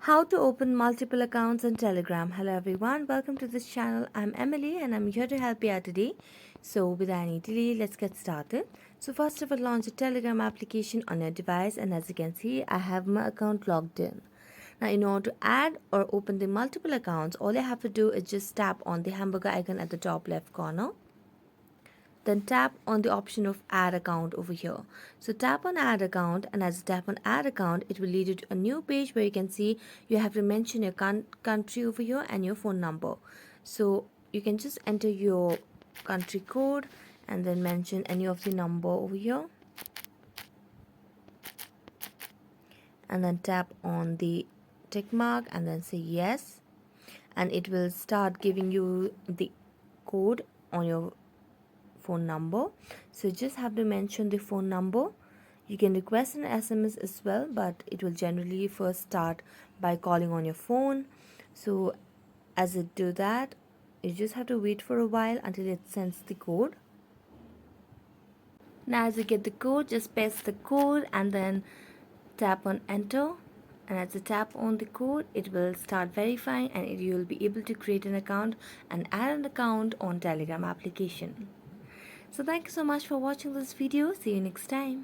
How to open multiple accounts on Telegram. Hello everyone, welcome to this channel. I'm Emily and I'm here to help you out today. So without any delay, let's get started. So first of all, launch a Telegram application on your device, and as you can see, I have my account logged in. Now in order to add or open the multiple accounts, all you have to do is just tap on the hamburger icon at the top left corner. Then tap on the option of add account over here. So tap on add account, and as you tap on add account, it will lead you to a new page where you can see you have to mention your country over here and your phone number. So you can just enter your country code and then mention any of the number over here, and then tap on the tick mark and then say yes, and it will start giving you the code on your phone number. So you just have to mention the phone number. You can request an SMS as well, but it will generally first start by calling on your phone. So as it do that, you just have to wait for a while until it sends the code. Now as you get the code, just paste the code and then tap on enter, and as you tap on the code, it will start verifying, and you will be able to create an account and add an account on Telegram application. So thank you so much for watching this video. See you next time.